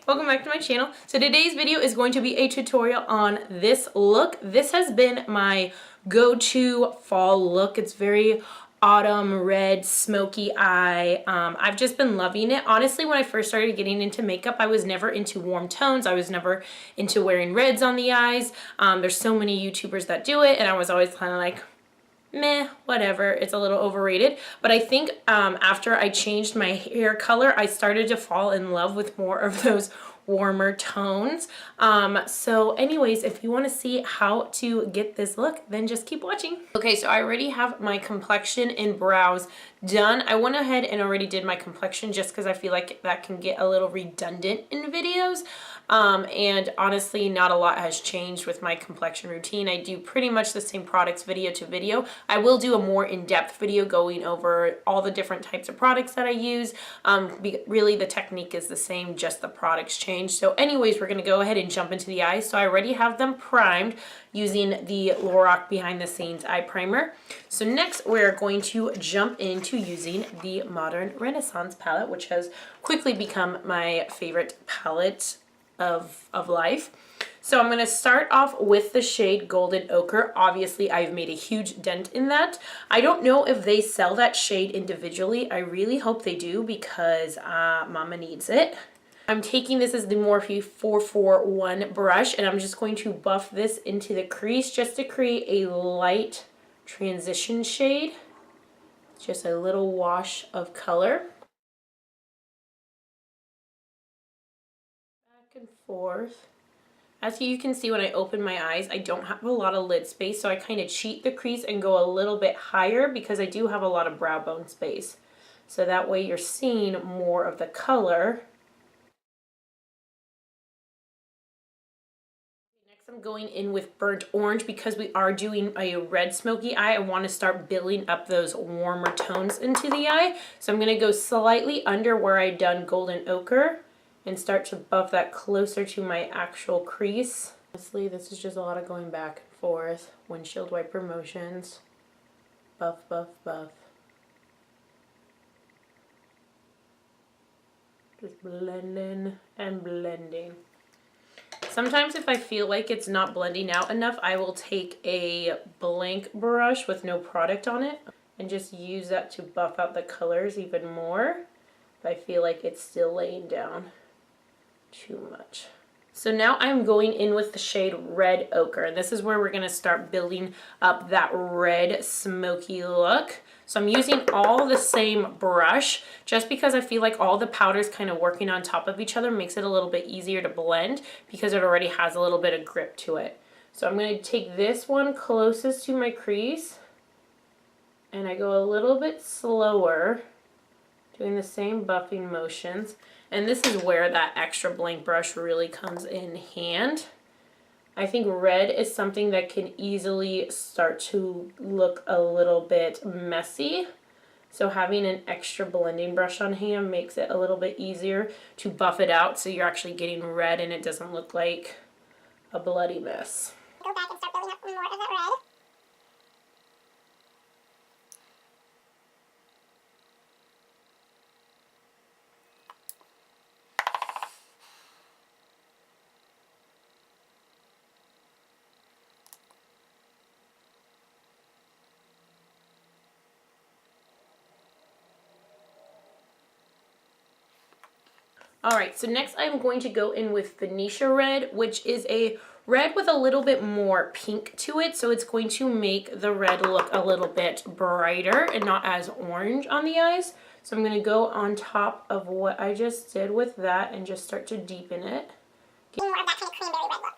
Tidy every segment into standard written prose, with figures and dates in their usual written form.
welcome back to my channel. So today's video is going to be a tutorial on this look. This has been my go-to fall look. It's very autumn red smoky eye. I've just been loving it. Honestly, when I first started getting into makeup, I was never into warm tones. I was never into wearing reds on the eyes. There's so many YouTubers that do it, and I was always kind of like, meh, whatever, it's a little overrated. But I think after I changed my hair color, I started to fall in love with more of those warmer tones. So anyways, if you want to see how to get this look, then just keep watching. Okay, so I already have my complexion and brows done. I went ahead and already did my complexion just because I feel like that can get a little redundant in videos. And honestly, not a lot has changed with my complexion routine. I do pretty much the same products video to video. I will do a more in-depth video going over all the different types of products that I use. Really the technique is the same, just the products change. So anyways, we're going to go ahead and jump into the eyes. So I already have them primed using the LORAC Behind the Scenes Eye Primer. So next we're going to jump into using the Modern Renaissance palette, which has quickly become my favorite palette of life. So I'm going to start off with the shade Golden Ochre. Obviously, I've made a huge dent in that. I don't know if they sell that shade individually. I really hope they do because Mama needs it. I'm taking this as the Morphe 441 brush, and I'm just going to buff this into the crease just to create a light transition shade. Just a little wash of color. Back and forth. As you can see, when I open my eyes, I don't have a lot of lid space, so I kind of cheat the crease and go a little bit higher because I do have a lot of brow bone space. So that way you're seeing more of the color. Next, I'm going in with Burnt Orange because we are doing a red smoky eye. I want to start building up those warmer tones into the eye. So I'm going to go slightly under where I done Golden Ochre and start to buff that closer to my actual crease. Honestly, this is just a lot of going back and forth. Windshield wiper motions. Buff, buff, buff. Just blending and blending. Sometimes if I feel like it's not blending out enough, I will take a blank brush with no product on it and just use that to buff out the colors even more if I feel like it's still laying down too much. So now I'm going in with the shade Red Ochre, and this is where we're going to start building up that red smoky look. So I'm using all the same brush just because I feel like all the powders kind of working on top of each other makes it a little bit easier to blend because it already has a little bit of grip to it. So I'm going to take this one closest to my crease and I go a little bit slower, doing the same buffing motions. And this is where that extra blank brush really comes in hand. I think red is something that can easily start to look a little bit messy. So having an extra blending brush on hand makes it a little bit easier to buff it out so you're actually getting red and it doesn't look like a bloody mess. Go back and start building up more of that red. Alright, so next I'm going to go in with Venetia Red, which is a red with a little bit more pink to it, so it's going to make the red look a little bit brighter and not as orange on the eyes. So I'm going to go on top of what I just did with that and just start to deepen it. More of that kind of cranberry red look.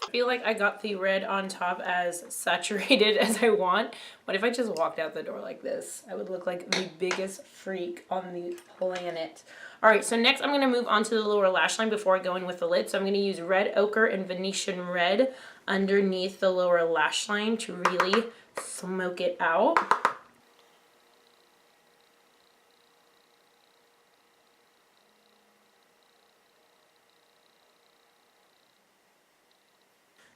I feel like I got the red on top as saturated as I want. What if I just walked out the door like this? I would look like the biggest freak on the planet. Alright, so next I'm going to move on to the lower lash line before I go in with the lid. So I'm going to use Red Ochre and Venetian Red underneath the lower lash line to really smoke it out.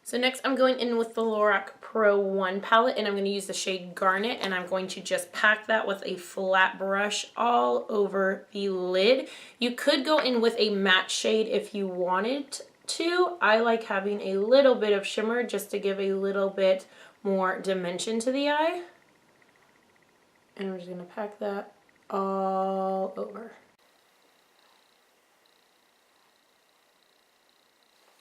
So next I'm going in with the LORAC Pro 1 palette, and I'm going to use the shade Garnet, and I'm going to just pack that with a flat brush all over the lid. You could go in with a matte shade if you wanted to. I like having a little bit of shimmer just to give a little bit more dimension to the eye. And I'm just going to pack that all over.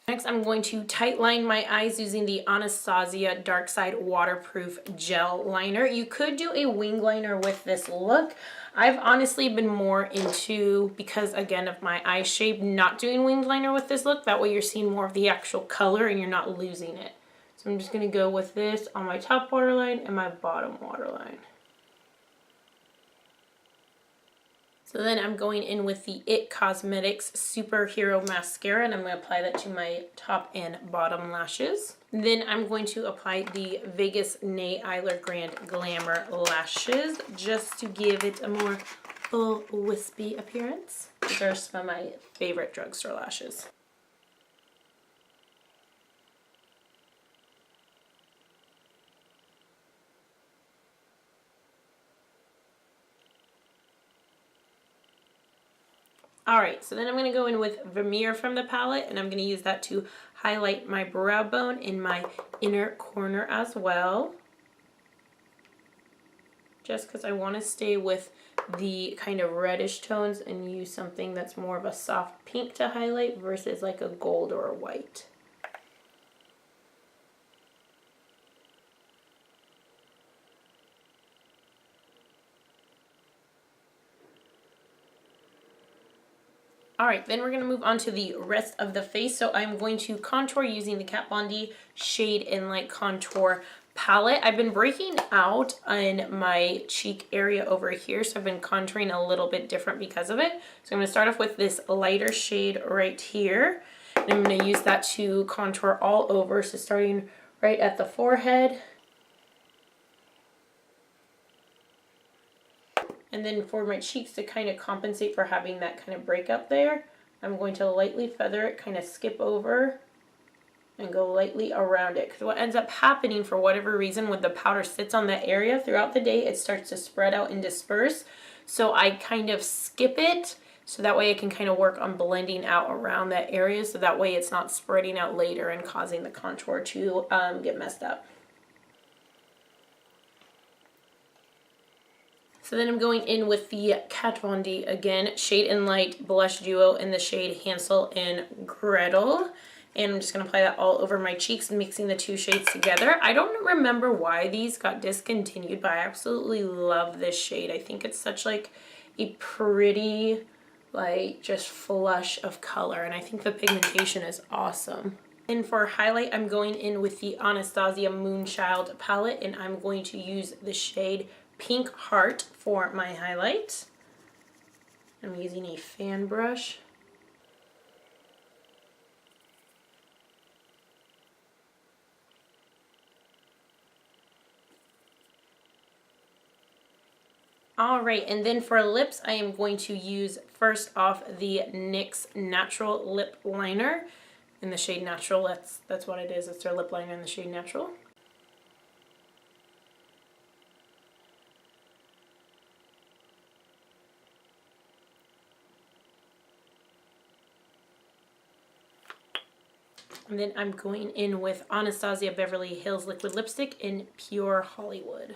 Next, I'm going to tight line my eyes using the Anastasia Darkside Waterproof Gel Liner. You could do a wing liner with this look. I've honestly been more into, because again of my eye shape, not doing winged liner with this look. That way you're seeing more of the actual color and you're not losing it. So I'm just going to go with this on my top waterline and my bottom waterline. So then I'm going in with the IT Cosmetics Superhero Mascara, and I'm going to apply that to my top and bottom lashes. Then I'm going to apply the Vegas Nay Eylure Grand Glamour lashes just to give it a more full wispy appearance. These are some of my favorite drugstore lashes. Alright, so then I'm going to go in with Vermeer from the palette, and I'm going to use that to highlight my brow bone in my inner corner as well. Just because I want to stay with the kind of reddish tones and use something that's more of a soft pink to highlight versus like a gold or a white. Alright, then we're going to move on to the rest of the face. So I'm going to contour using the Kat Von D Shade and Light Contour palette. I've been breaking out in my cheek area over here, so I've been contouring a little bit different because of it. So I'm going to start off with this lighter shade right here. And I'm going to use that to contour all over, so starting right at the forehead. And then for my cheeks, to kind of compensate for having that kind of breakup there, I'm going to lightly feather it, kind of skip over and go lightly around it. Because what ends up happening, for whatever reason, when the powder sits on that area throughout the day, it starts to spread out and disperse. So I kind of skip it, so that way I can kind of work on blending out around that area, so that way it's not spreading out later and causing the contour to get messed up. So then I'm going in with the Kat Von D, again, Shade and Light Blush Duo in the shade Hansel and Gretel. And I'm just going to apply that all over my cheeks, mixing the two shades together. I don't remember why these got discontinued, but I absolutely love this shade. I think it's such like a pretty, like, just flush of color. And I think the pigmentation is awesome. And for highlight, I'm going in with the Anastasia Moonchild palette, and I'm going to use the shade Pink Heart for my highlight. I'm using a fan brush. Alright, and then for lips, I am going to use first off the NYX Natural Lip Liner in the shade Natural. That's what it is. It's their lip liner in the shade Natural. And then I'm going in with Anastasia Beverly Hills Liquid Lipstick in Pure Hollywood.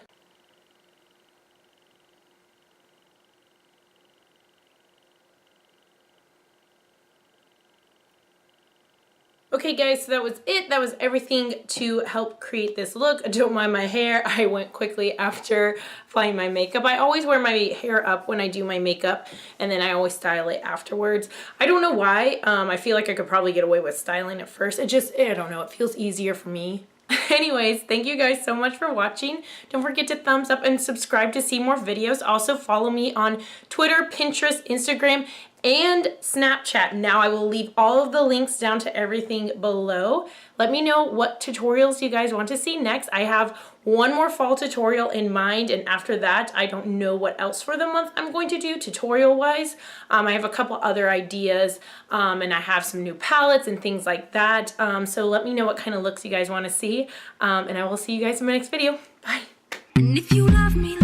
Okay guys, so that was it. That was everything to help create this look. Don't mind my hair. I went quickly after applying my makeup. I always wear my hair up when I do my makeup, and then I always style it afterwards. I don't know why. I feel like I could probably get away with styling it first. I don't know, it feels easier for me. Anyways, thank you guys so much for watching. Don't forget to thumbs up and subscribe to see more videos. Also follow me on Twitter, Pinterest, Instagram, and Snapchat. Now I will leave all of the links down to everything below. Let me know what tutorials you guys want to see next. I have one more fall tutorial in mind, and after that I don't know what else for the month I'm going to do tutorial wise. I have a couple other ideas, and I have some new palettes and things like that. So let me know what kind of looks you guys want to see, and I will see you guys in my next video. Bye. And if you love me